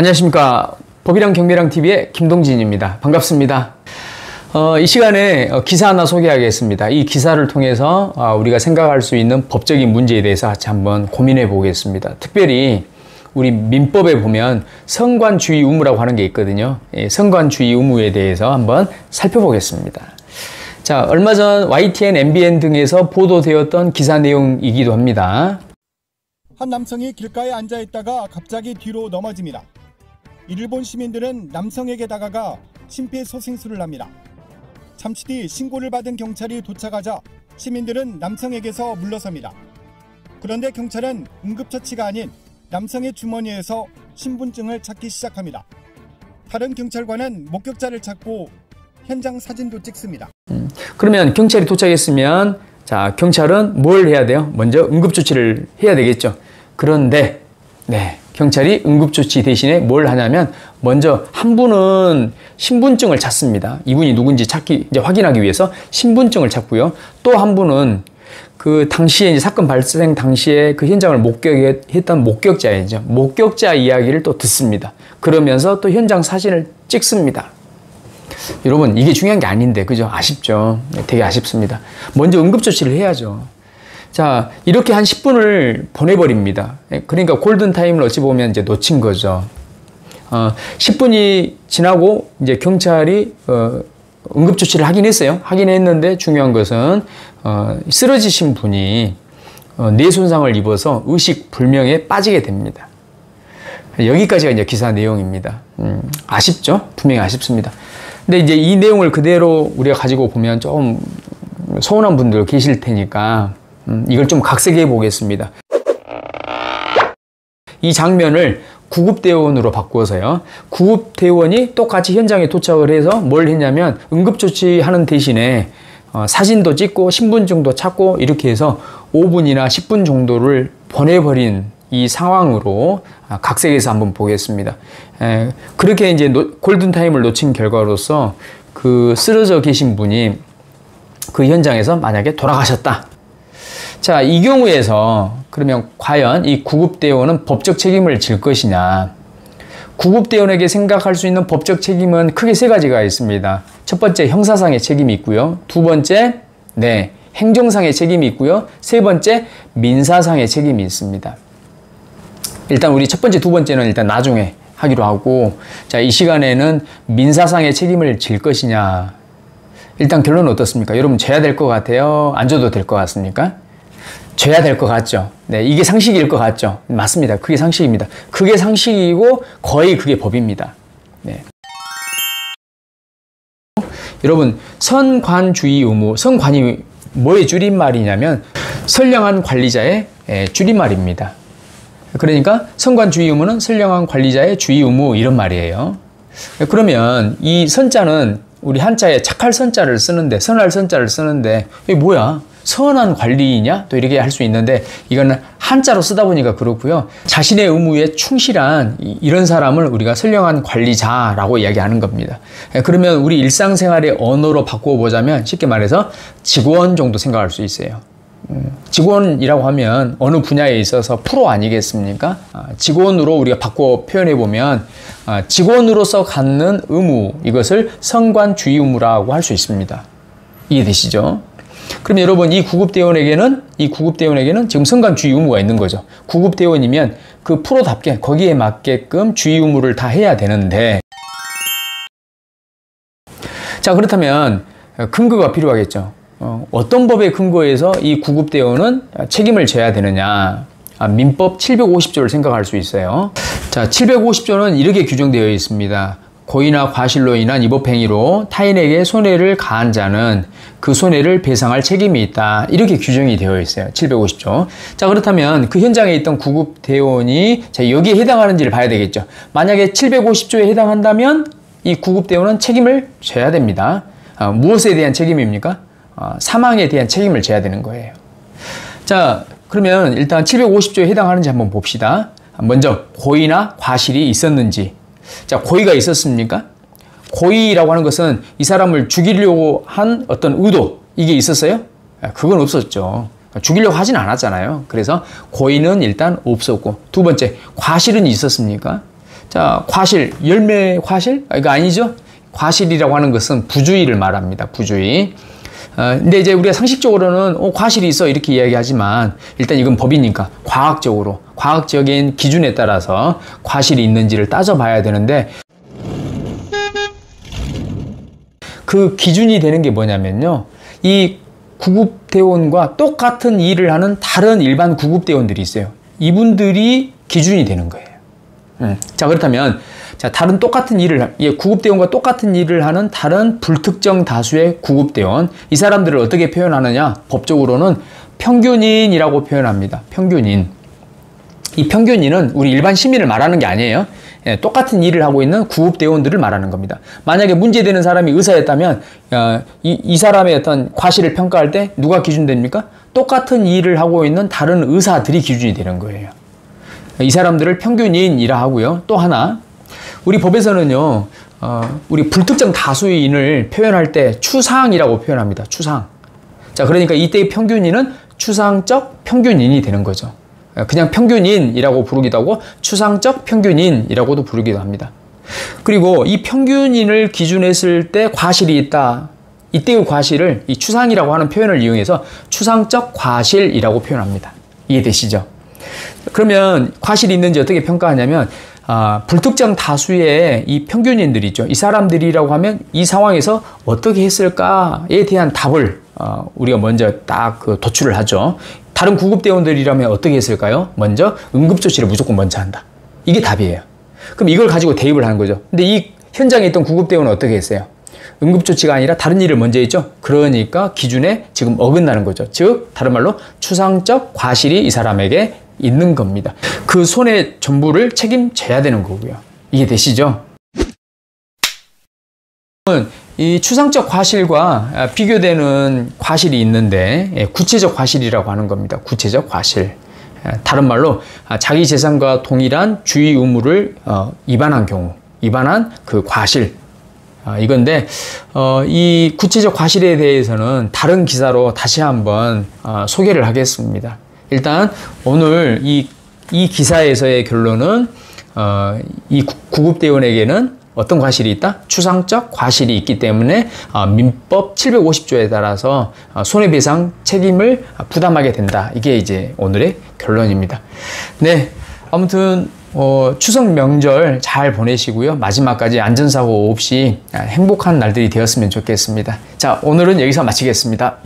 안녕하십니까. 법이랑 경매랑 TV의 김동진입니다. 반갑습니다. 이 시간에 기사 하나 소개하겠습니다. 이 기사를 통해서 우리가 생각할 수 있는 법적인 문제에 대해서 같이 한번 고민해 보겠습니다. 특별히 우리 민법에 보면 성관주의 의무라고 하는 게 있거든요. 성관주의 의무에 대해서 한번 살펴보겠습니다. 자, 얼마 전 YTN, MBN 등에서 보도되었던 기사 내용이기도 합니다. 한 남성이 길가에 앉아있다가 갑자기 뒤로 넘어집니다. 이를 본 시민들은 남성에게 다가가 심폐소생술을 합니다. 잠시 뒤 신고를 받은 경찰이 도착하자 시민들은 남성에게서 물러섭니다. 그런데 경찰은 응급처치가 아닌 남성의 주머니에서 신분증을 찾기 시작합니다. 다른 경찰관은 목격자를 찾고 현장 사진도 찍습니다. 그러면 경찰이 도착했으면 자, 경찰은 뭘 해야 돼요? 먼저 응급조치를 해야 되겠죠. 그런데 경찰이 응급조치 대신에 뭘 하냐면 먼저 한 분은 신분증을 찾습니다. 이분이 누군지 확인하기 위해서 신분증을 찾고요. 또 한 분은 그 당시에 사건 발생 당시에 그 현장을 목격했던 목격자이죠. 목격자 이야기를 또 듣습니다. 그러면서 또 현장 사진을 찍습니다. 여러분, 이게 중요한 게 아닌데, 그죠? 아쉽죠? 되게 아쉽습니다. 먼저 응급조치를 해야죠. 자, 이렇게 한 10분을 보내버립니다. 그러니까 골든타임을 어찌 보면 이제 놓친 거죠. 10분이 지나고 이제 경찰이 응급조치를 하긴 했어요. 하긴 했는데 중요한 것은 쓰러지신 분이 뇌 손상을 입어서 의식불명에 빠지게 됩니다. 여기까지가 이제 기사 내용입니다. 아쉽죠? 분명히 아쉽습니다. 근데 이제 이 내용을 그대로 우리가 가지고 보면 좀 서운한 분들 계실 테니까 이걸 좀 각색해 보겠습니다. 이 장면을 구급대원으로 바꾸어서요. 구급대원이 똑같이 현장에 도착을 해서 뭘 했냐면 응급조치하는 대신에 사진도 찍고 신분증도 찾고 이렇게 해서 5분이나 10분 정도를 보내버린 이 상황으로 각색해서 한번 보겠습니다. 그렇게 이제 골든타임을 놓친 결과로서 그 쓰러져 계신 분이 그 현장에서 만약에 돌아가셨다. 자, 이 경우에서 그러면 과연 이 구급대원은 법적 책임을 질 것이냐. 구급대원에게 생각할 수 있는 법적 책임은 크게 세 가지가 있습니다. 첫 번째, 형사상의 책임이 있고요. 두 번째, 행정상의 책임이 있고요. 세 번째, 민사상의 책임이 있습니다. 일단 우리 첫 번째, 두 번째는 일단 나중에 하기로 하고, 자, 이 시간에는 민사상의 책임을 질 것이냐. 일단 결론은 어떻습니까? 여러분, 져야 될 것 같아요? 안 져도 될 것 같습니까? 져야 될 것 같죠? 네, 이게 상식일 것 같죠? 맞습니다. 그게 상식입니다. 그게 상식이고 거의 그게 법입니다. 네. 여러분, 선관주의 의무, 선관이 뭐의 줄임말이냐면 선량한 관리자의 줄임말입니다. 그러니까 선관주의 의무는 선량한 관리자의 주의 의무 이런 말이에요. 그러면 이 선자는 우리 한자에 착할 선자를 쓰는데, 선할 선자를 쓰는데 이게 뭐야? 선한 관리이냐? 또 이렇게 할 수 있는데 이거는 한자로 쓰다 보니까 그렇고요. 자신의 의무에 충실한 이런 사람을 우리가 선량한 관리자라고 이야기하는 겁니다. 그러면 우리 일상생활의 언어로 바꿔보자면 쉽게 말해서 직원 정도 생각할 수 있어요. 직원이라고 하면 어느 분야에 있어서 프로 아니겠습니까? 직원으로 우리가 바꿔 표현해보면 직원으로서 갖는 의무, 이것을 선관주의 의무라고 할 수 있습니다. 이해되시죠? 그럼 여러분, 이 구급대원에게는 지금 선관주의 의무가 있는 거죠. 구급대원이면 그 프로답게 거기에 맞게끔 주의 의무를 다 해야 되는데, 자, 그렇다면 근거가 필요하겠죠. 어떤 법에 근거해서 이 구급대원은 책임을 져야 되느냐. 민법 750조를 생각할 수 있어요. 자, 750조는 이렇게 규정되어 있습니다. 고의나 과실로 인한 위법행위로 타인에게 손해를 가한 자는 그 손해를 배상할 책임이 있다. 이렇게 규정이 되어 있어요. 750조. 자, 그렇다면 그 현장에 있던 구급대원이 여기에 해당하는지를 봐야 되겠죠. 만약에 750조에 해당한다면 이 구급대원은 책임을 져야 됩니다. 무엇에 대한 책임입니까? 사망에 대한 책임을 져야 되는 거예요. 자, 그러면 일단 750조에 해당하는지 한번 봅시다. 먼저 고의나 과실이 있었는지. 자, 고의가 있었습니까? 고의라고 하는 것은 이 사람을 죽이려고 한 어떤 의도, 이게 있었어요? 그건 없었죠. 죽이려고 하진 않았잖아요. 그래서 고의는 일단 없었고, 두 번째, 과실은 있었습니까? 자, 과실, 열매 과실? 이거 아니죠? 과실이라고 하는 것은 부주의를 말합니다. 부주의. 근데 이제 우리가 상식적으로는 과실이 있어 이렇게 이야기하지만 일단 이건 법이니까 과학적인 기준에 따라서 과실이 있는지를 따져봐야 되는데 그 기준이 되는 게 뭐냐면요. 이 구급대원과 똑같은 일을 하는 다른 일반 구급대원들이 있어요. 이분들이 기준이 되는 거예요. 자, 그렇다면 다른 똑같은 일을, 구급대원과 똑같은 일을 하는 다른 불특정 다수의 구급대원, 이 사람들을 어떻게 표현하느냐? 법적으로는 평균인이라고 표현합니다. 평균인. 이 평균인은 우리 일반 시민을 말하는 게 아니에요. 똑같은 일을 하고 있는 구급대원들을 말하는 겁니다. 만약에 문제되는 사람이 의사였다면 이 사람의 어떤 과실을 평가할 때 누가 기준됩니까? 똑같은 일을 하고 있는 다른 의사들이 기준이 되는 거예요. 이 사람들을 평균인이라 하고요. 또 하나, 우리 법에서는요, 우리 불특정 다수인을 표현할 때 추상이라고 표현합니다. 추상. 자, 그러니까 이때의 평균인은 추상적 평균인이 되는 거죠. 그냥 평균인이라고 부르기도 하고 추상적 평균인이라고도 부르기도 합니다. 그리고 이 평균인을 기준했을 때 과실이 있다. 이때의 과실을 이 추상이라고 하는 표현을 이용해서 추상적 과실이라고 표현합니다. 이해되시죠? 그러면 과실이 있는지 어떻게 평가하냐면 불특정 다수의 이 평균인들이 있죠. 이 사람들이라고 하면 이 상황에서 어떻게 했을까에 대한 답을 우리가 먼저 딱 도출을 하죠. 다른 구급대원들이라면 어떻게 했을까요? 먼저 응급조치를 무조건 먼저 한다. 이게 답이에요. 그럼 이걸 가지고 대입을 하는 거죠. 근데 이 현장에 있던 구급대원은 어떻게 했어요? 응급조치가 아니라 다른 일을 먼저 했죠. 그러니까 기준에 지금 어긋나는 거죠. 즉 다른 말로 추상적 과실이 이 사람에게 있는 겁니다. 그 손해 전부를 책임져야 되는 거고요. 이해 되시죠? 이 추상적 과실과 비교되는 과실이 있는데 구체적 과실이라고 하는 겁니다. 구체적 과실. 다른 말로 자기 재산과 동일한 주의 의무를 위반한 경우, 위반한 그 과실. 이건데 이 구체적 과실에 대해서는 다른 기사로 다시 한번 소개를 하겠습니다. 일단 오늘 이 기사에서의 결론은 이 구급대원에게는 어떤 과실이 있다? 추상적 과실이 있기 때문에 민법 750조에 따라서 손해배상 책임을 부담하게 된다. 이게 이제 오늘의 결론입니다. 네, 아무튼 추석 명절 잘 보내시고요. 마지막까지 안전사고 없이 행복한 날들이 되었으면 좋겠습니다. 자, 오늘은 여기서 마치겠습니다.